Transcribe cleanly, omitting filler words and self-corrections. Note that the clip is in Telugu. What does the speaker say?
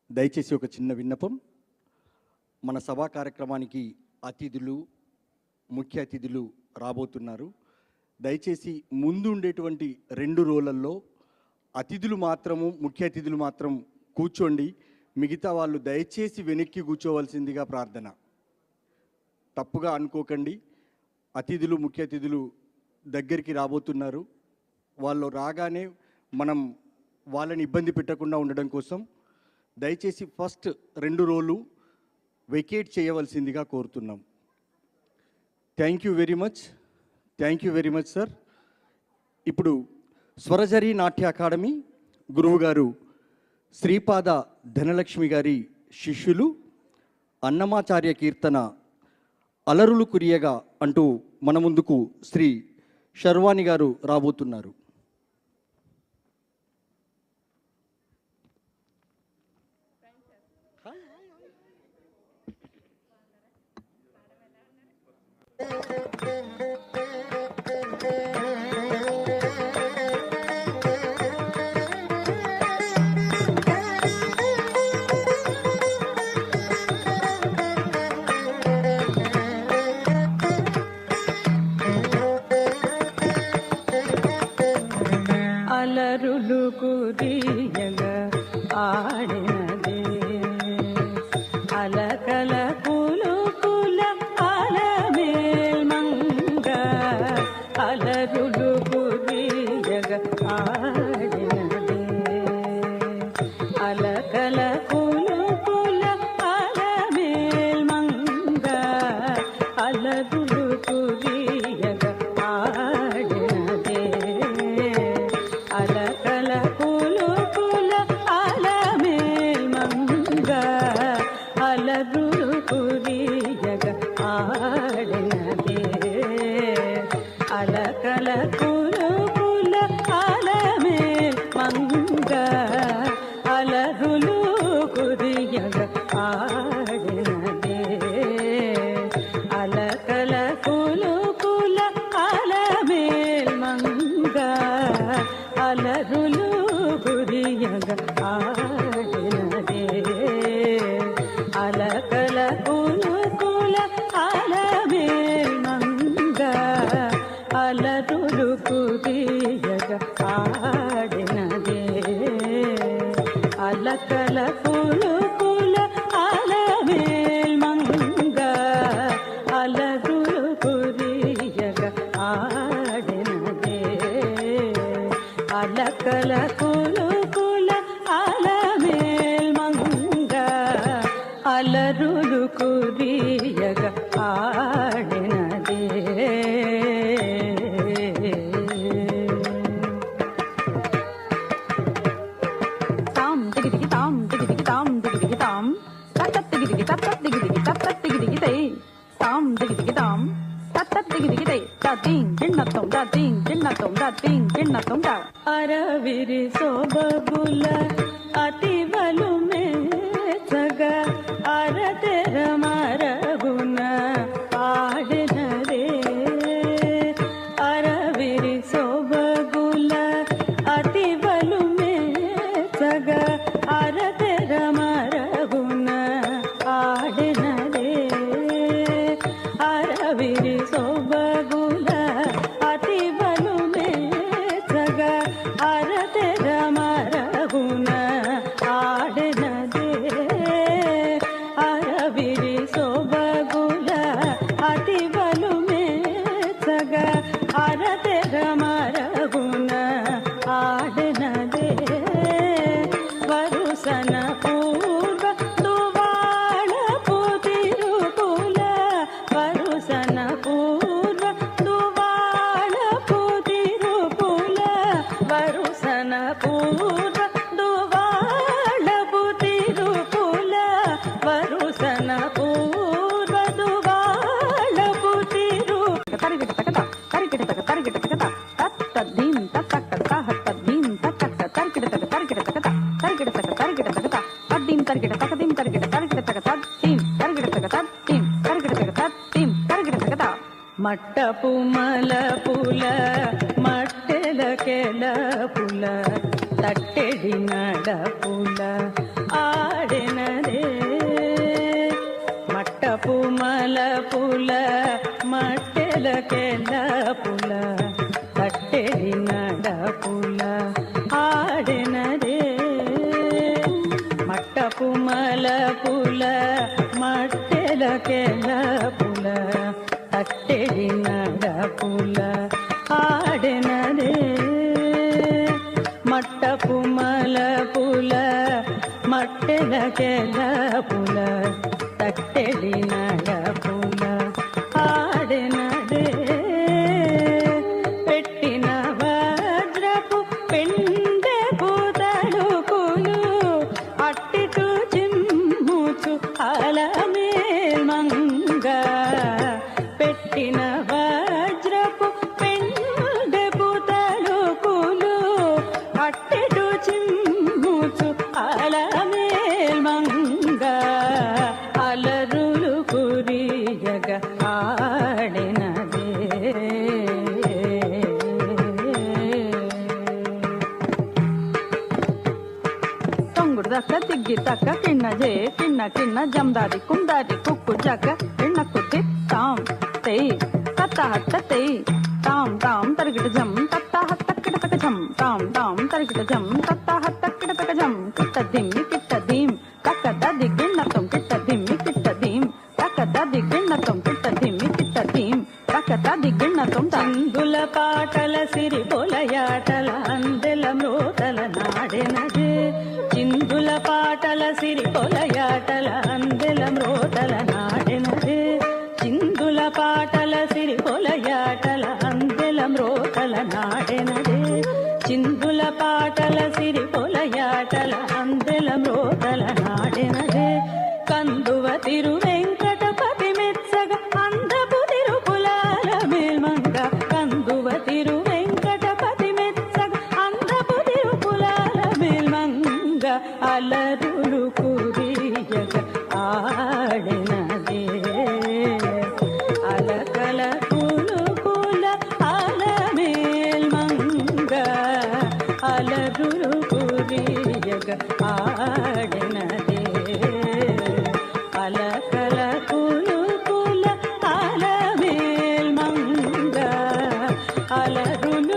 దయచేసి ఒక చిన్న విన్నపం. మన సభా కార్యక్రమానికి అతిథులు, ముఖ్య అతిథులు రాబోతున్నారు. దయచేసి ముందు ఉండేటువంటి 2 రోలల్లో అతిథులు మాత్రము, ముఖ్య అతిథులు మాత్రం కూర్చోండి. మిగతా వాళ్ళు దయచేసి వెనక్కి కూర్చోవలసిందిగా ప్రార్థన. తప్పుగా అనుకోకండి. అతిథులు, ముఖ్య అతిథులు దగ్గరికి రాబోతున్నారు. వాళ్ళు రాగానే మనం వాళ్ళని ఇబ్బంది పెట్టకుండా ఉండడం కోసం దయచేసి ఫస్ట్ 2 రోలు వెకేట్ చేయవలసిందిగా కోరుతున్నాం. Thank you very much sir. ఇప్పుడు స్వరజరి నాట్య అకాడమీ గురువు గారు శ్రీపాద ధనలక్ష్మి గారి శిష్యులు అన్నమాచార్య కీర్తన అలరులు కురియగా అంటూ మన ముందుకు శ్రీ శర్వాణి గారు రాబోతున్నారు. అలరులు కురియగా ఆడినదే అలకల కులుకుల అలమేల్ మంగ అలరులు కురియగా ఆడినదే అలకల కులుకుల అలమేల్ మంగ అలరులు కురియగా ఆడినదే అలకల కులుకుల అలమేల్ మంగ అలరులు కురియగా ఆడినదే అలకల కులుకుల అలమేల్ మంగ అలరులు కురియగా ఆడినదే అలకల కులుకుల అలమేల్ మంగ అలరులు కురియగా ఆడినదే అలకల కులుకుల అలమేల్ మంగ అలరులు కురియగా ఆడినదే అలకల కులుకుల అలమేల్ మంగ అలరులు కురియగా ఆడినదే అలకల కులుకుల అలమేల్ మంగ అలరులు కురియగా ఆడినదే తాం దిగి తాం దిగి తాం దిగి తాం తత్త దిగి తత్త దిగి తై తాం దిగి తాం తత్త దిగి తై తాతిం జిన్నతం దా అరవిరి సోబగుల అతివలు మేచగ అరతెర మరగున ఆడినదే అరవిరి సోబగుల అతివలు మేచగ అరతెర మరగున ఆడినదే అరవిరి సోబగుల అతివలు మేచగ అరతెర మరగున ఆడినదే అరవిరి సోబగుల అతివలు మేచగ అరతెర మరగున ఆడినదే వరుసన పూర్వ దువాళపు తిరుకుల వరుసన పూర్వ దువాళపు తిరుకుల వరుసన పూర్వ దువాళపు తిరుకుల వరుసన పూర్వ దువాళపు తిరు తరిగిట తకట తద్దీం తత్తక్క తహత్తద్దీం తత్తక్క తరిగిట తక తద్దీం తరిగిట తకదీం తరిగిట తక తద్దీం తరిగిట తక తద్దీం తరిగిట తక తద్దీం తరిగిట తక మట్టపు మలపుల మట్టెల కెలపుల తట్టెడి నడపుల ఆడెనదే మట్టపు మలపుల మట్టెలకెలపుల తట్టెడి నడపుల ఆడెనదే మట్టపు మలపుల మట్టెలకెలపుల తట్టెడి నడపుల ఆడెనదే మట్టపు మలపుల మట్టెలకెలపుల తట్టెడి నడపుల ఆడెనదే పెట్టిన వజ్రపు పెండెపు తలుకులు అట్టిటు చిమ్ముచు అలమేల్మంగ పెట్టిన వజ్రపు పెండెపు తలుకులు అట్టిటు చిమ్ముచు అలమేల్మంగ అలరులు కురియగ ఆడినదే తొంగుడు దక్క తిగ్గి తక్క కిన్న జే కిన్న కిన్న జందారి కుందారి కుక్కు జగ్గ కిన్న కుత్తి తాం తెయ్ తత్త హత్త తెయ్ తాం తాం తరిగిట జం తత్త హత్త కిటతక జం తాం తాం తరిగిట జం తత్త హత్త కిటతక జం కిట్ట దిమ్మి కిట్ట దీం తక్కద దిగ్గిన్నతం కిట్ట దిమ్మి కిట్ట దీం తక్కద దిగ్గిన్నతం కిట్ట దిమ్మి కిట్ట దీం తక్కద దిగ్గిన్నతం తందుల పాటల సిరి పొలయాటల అందెల మ్రోతల నాడెనదే చిందుల పాటల సిరి పొలయాటల అందెల మ్రోతల నాడెనదే చిందుల పాటల సిరి పొలయాటల అందెల మ్రోతల నాడెనదే చిందుల పాటల సిరి పొలయాటల అందెల మ్రోతల నాడెనదే కందువ తిరు వెంకటపతి మెచ్చగ అందపు తిరుపులాల మేల్మంగ కందువ తిరు వెంకటపతి మెచ్చగ అందపు తిరుపులాల మేల్మంగ అలరులు కురియగ ఆడినదే అలకల కులుకుల అలమేల్మంగ అలరులు కురియగ ఆడినదే అలకల కులుకుల అలమేల్మంగ అలరులు